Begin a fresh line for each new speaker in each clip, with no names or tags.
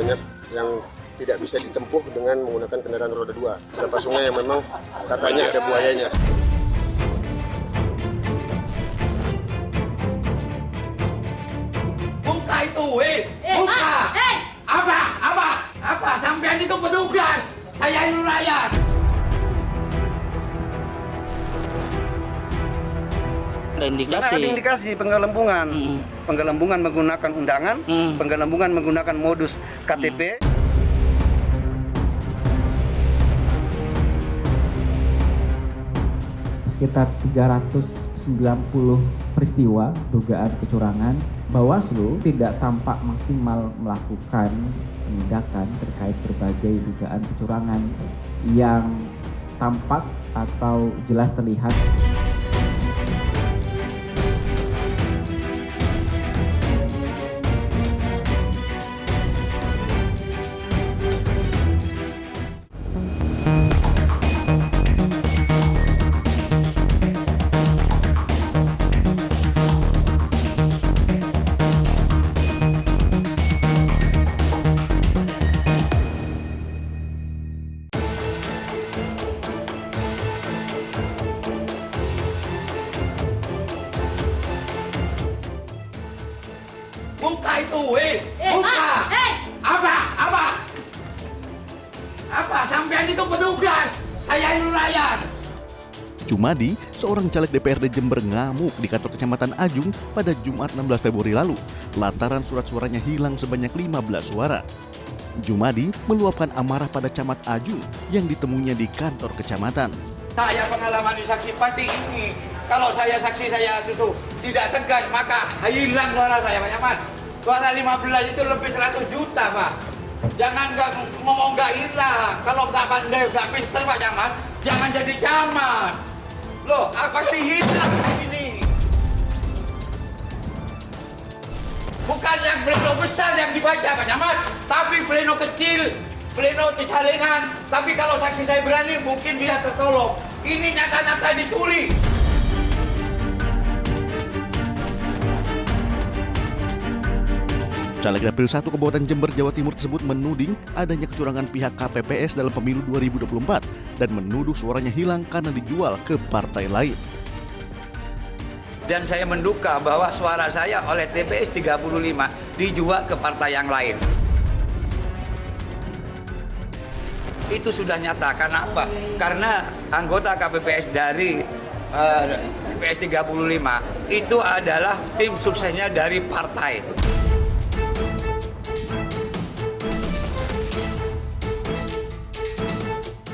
banyak yang tidak bisa ditempuh dengan menggunakan kendaraan roda 2. Beberapa sungai yang memang katanya ada buayanya.
Buka itu, buka! Apa? Sampean itu petugas! Saya ini rakyat!
Ada indikasi penggelembungan, penggelembungan menggunakan undangan, penggelembungan menggunakan modus KTP.
Sekitar 390 peristiwa dugaan kecurangan, Bawaslu tidak tampak maksimal melakukan penindakan terkait berbagai dugaan kecurangan yang tampak atau jelas terlihat.
Buka itu, buka! Apa? Sampean itu petugas! Saya ini rakyat!
Jumadi, seorang caleg DPRD Jember ngamuk di kantor Kecamatan Ajung pada Jumat 16 Februari lalu lantaran surat suaranya hilang sebanyak 15 suara. Jumadi meluapkan amarah pada Camat Ajung yang ditemuinya di kantor kecamatan.
Saya pengalaman di saksi pasti ini. Kalau saya saksi saya itu tidak tegas, maka hilang suara saya, Pak Camat. Suara 15 itu lebih 100 juta, Pak. Jangan ngomong nggak hilang. Kalau nggak pandai, nggak pinter, Pak Camat, jangan jadi camat. Loh, pasti hilang di sini. Bukan yang pleno besar yang dibaca, Pak Camat, tapi pleno kecil, pleno salinan. Tapi kalau saksi saya berani, mungkin bisa tertolong. Ini nyata-nyata dicuri.
Caleg Dapil 1 Kabupaten Jember, Jawa Timur tersebut menuding adanya kecurangan pihak KPPS dalam pemilu 2024 dan menuduh suaranya hilang karena dijual ke partai lain.
Dan saya menduga bahwa suara saya oleh TPS 35 dijual ke partai yang lain. Itu sudah nyata. Karena apa? Karena anggota KPPS dari TPS 35 itu adalah tim suksesnya dari partai.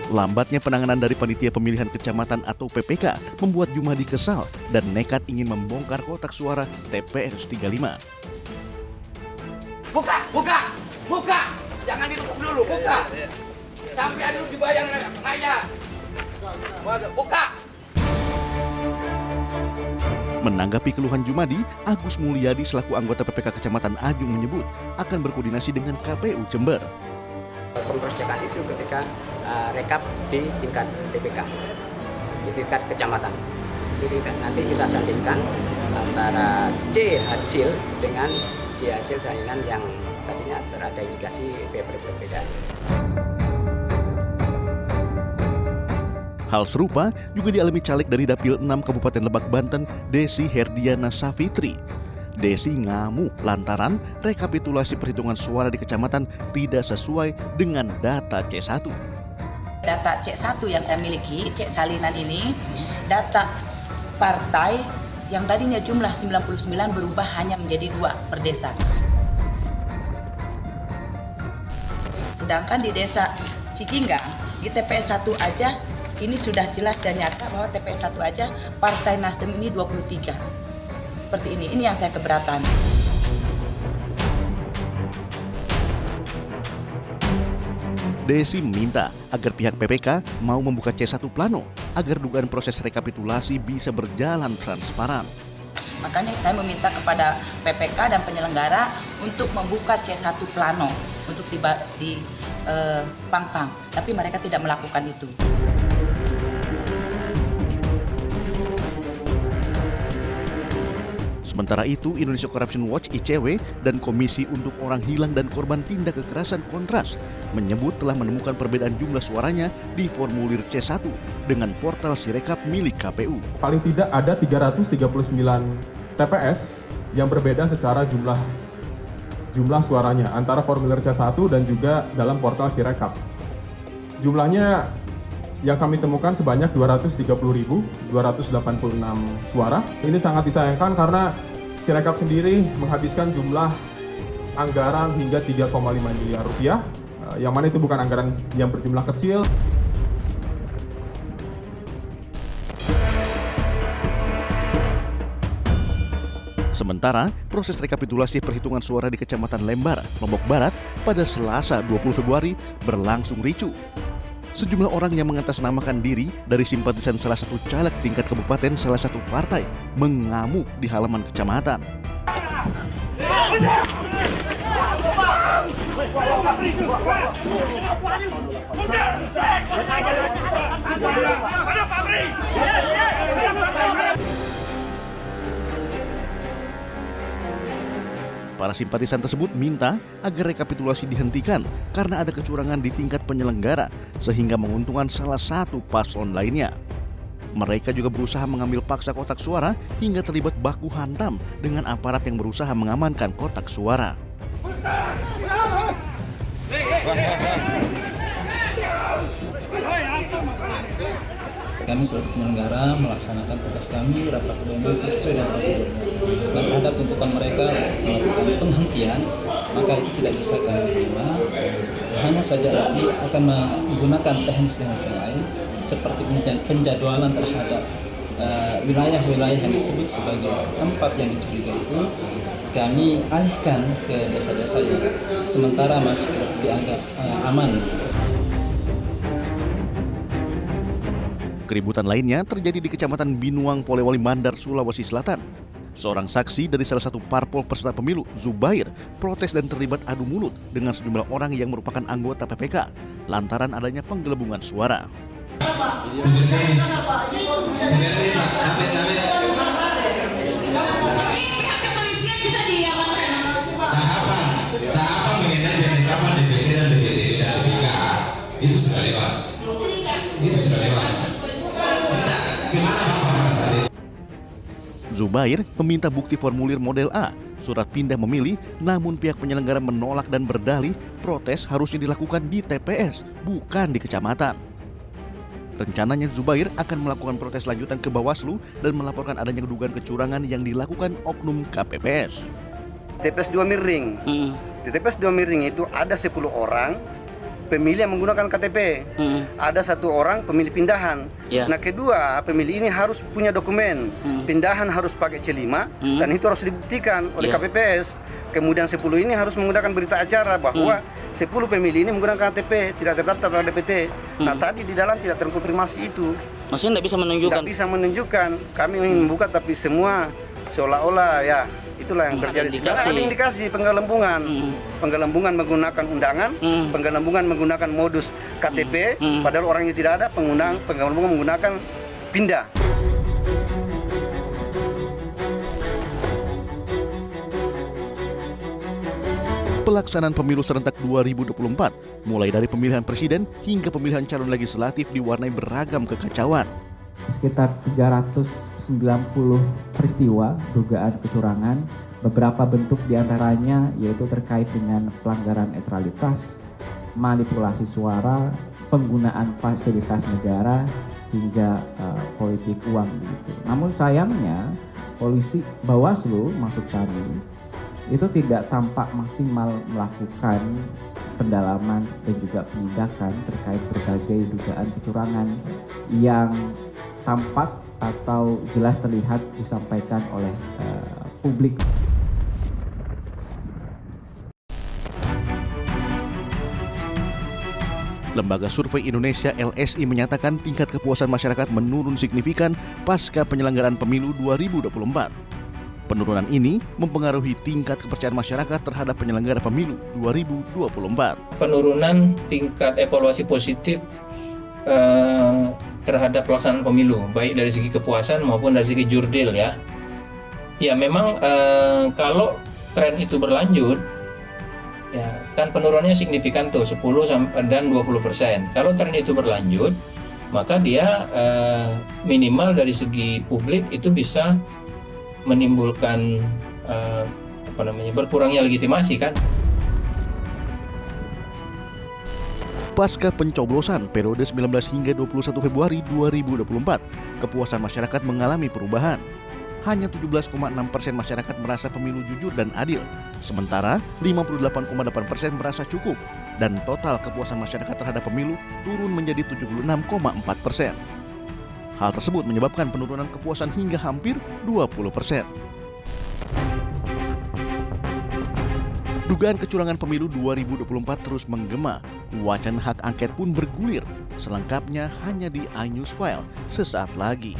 Lambatnya penanganan dari Panitia Pemilihan Kecamatan atau PPK membuat Jumadi kesal dan nekat ingin membongkar kotak suara TPS 35.
Buka! Jangan ditutup dulu, buka! Sampai dulu dibayar rakyat. Buka!
Menanggapi keluhan Jumadi, Agus Mulyadi selaku anggota PPK Kecamatan Ajung menyebut akan berkoordinasi dengan KPU Jember.
Pemprosekan itu ketika rekap di tingkat PPK, di tingkat kecamatan. Jadi nanti kita sandingkan antara C hasil dengan C hasil saingan yang tadinya ada indikasi berbeda.
Hal serupa juga dialami caleg dari Dapil 6 Kabupaten Lebak, Banten, Desi Herdiana Safitri. Desi ngamuk lantaran rekapitulasi perhitungan suara di kecamatan tidak sesuai dengan data C1.
Data C1 yang saya miliki, C salinan ini, data partai yang tadinya jumlah 99 berubah hanya menjadi 2 per desa. Sedangkan di desa Cikinggang, di TPS 1 aja, ini sudah jelas dan nyata bahwa TPS 1 aja Partai Nasdem ini 23. Seperti ini yang saya keberatan.
Desi meminta agar pihak PPK mau membuka C1 Plano agar dugaan proses rekapitulasi bisa berjalan transparan.
Makanya saya meminta kepada PPK dan penyelenggara untuk membuka C1 Plano untuk di Pangpang, tapi mereka tidak melakukan itu.
Sementara itu, Indonesia Corruption Watch (ICW) dan Komisi untuk Orang Hilang dan Korban Tindak Kekerasan (Kontras) menyebut telah menemukan perbedaan jumlah suaranya di formulir C1 dengan portal Sirekap milik KPU.
Paling tidak ada 339 TPS yang berbeda secara jumlah suaranya antara formulir C1 dan juga dalam portal Sirekap. Jumlahnya yang kami temukan sebanyak 230.286 suara. Ini sangat disayangkan karena Sirekap sendiri menghabiskan jumlah anggaran hingga 3,5 miliar rupiah, yang mana itu bukan anggaran yang berjumlah kecil.
Sementara, proses rekapitulasi perhitungan suara di Kecamatan Lembar, Lombok Barat pada Selasa 20 Februari berlangsung ricuh. Sejumlah orang yang mengatasnamakan diri dari simpatisan salah satu caleg tingkat kabupaten salah satu partai mengamuk di halaman kecamatan. Para simpatisan tersebut minta agar rekapitulasi dihentikan karena ada kecurangan di tingkat penyelenggara sehingga menguntungkan salah satu paslon lainnya. Mereka juga berusaha mengambil paksa kotak suara hingga terlibat baku hantam dengan aparat yang berusaha mengamankan kotak suara.
Kami sebagai penyelenggara melaksanakan tugas kami rapat pleno itu sesuai dengan prosedurnya. Dan ada tuntutan mereka melakukan penghentian, maka itu tidak bisa kami terima. Hanya saja nanti akan menggunakan teknis yang lain seperti penjadwalan terhadap wilayah-wilayah yang disebut sebagai tempat yang dicurigai itu kami alihkan ke desa-desa yang sementara masih dianggap aman.
Keributan lainnya terjadi di Kecamatan Binuang, Polewali Mandar, Sulawesi Selatan. Seorang saksi dari salah satu parpol peserta pemilu, Zubair, protes dan terlibat adu mulut dengan sejumlah orang yang merupakan anggota PPK lantaran adanya penggelembungan suara.
Itu sudah lewat.
Zubair meminta bukti formulir model A, surat pindah memilih, namun pihak penyelenggara menolak dan berdalih protes harusnya dilakukan di TPS, bukan di kecamatan. Rencananya Zubair akan melakukan protes lanjutan ke Bawaslu dan melaporkan adanya dugaan kecurangan yang dilakukan oknum KPPS.
TPS 2 Miring. Di TPS 2 Miring itu ada 10 orang pemilih yang menggunakan KTP. Ada 1 orang pemilih pindahan. Nah, kedua, pemilih ini harus punya dokumen. Pindahan harus pakai C5 dan itu harus dibuktikan oleh KPPS. Kemudian 10 ini harus menggunakan berita acara bahwa 10 pemilih ini menggunakan KTP, tidak terdaftar pada DPT. Nah, tadi di dalam tidak terkonfirmasi itu.
Maksudnya tidak bisa menunjukkan?
Tidak bisa menunjukkan. Kami ingin membuka tapi semua seolah-olah ya itulah yang terjadi sekarang. Ada indikasi penggelembungan menggunakan undangan, penggelembungan menggunakan modus KTP, padahal orangnya tidak ada, penggelembungan menggunakan pindah.
Pelaksanaan pemilu serentak 2024, mulai dari pemilihan presiden hingga pemilihan calon legislatif diwarnai beragam kekacauan.
Sekitar 390 peristiwa dugaan kecurangan, beberapa bentuk diantaranya yaitu terkait dengan pelanggaran netralitas, manipulasi suara, penggunaan fasilitas negara, hingga politik uang begitu. Namun sayangnya polisi Bawaslu maksud kami itu tidak tampak maksimal melakukan pendalaman dan juga penindakan terkait berbagai dugaan kecurangan yang tampak atau jelas terlihat disampaikan oleh publik.
Lembaga Survei Indonesia LSI menyatakan tingkat kepuasan masyarakat menurun signifikan pasca penyelenggaraan pemilu 2024. Penurunan ini mempengaruhi tingkat kepercayaan masyarakat terhadap penyelenggara pemilu 2024.
Penurunan tingkat evaluasi positif terhadap pelaksanaan pemilu, baik dari segi kepuasan maupun dari segi jurdil ya. Ya memang kalau tren itu berlanjut, ya kan penurunannya signifikan tuh 10 dan 20%. Kalau tren itu berlanjut, maka dia minimal dari segi publik itu bisa menimbulkan berkurangnya legitimasi kan.
Pasca pencoblosan periode 19 hingga 21 Februari 2024, kepuasan masyarakat mengalami perubahan. Hanya 17,6% masyarakat merasa pemilu jujur dan adil, sementara 58,8% merasa cukup, dan total kepuasan masyarakat terhadap pemilu turun menjadi 76,4%. Hal tersebut menyebabkan penurunan kepuasan hingga hampir 20%. Dugaan kecurangan pemilu 2024 terus menggema. Wacana hak angket pun bergulir. Selengkapnya hanya di iNews File sesaat lagi.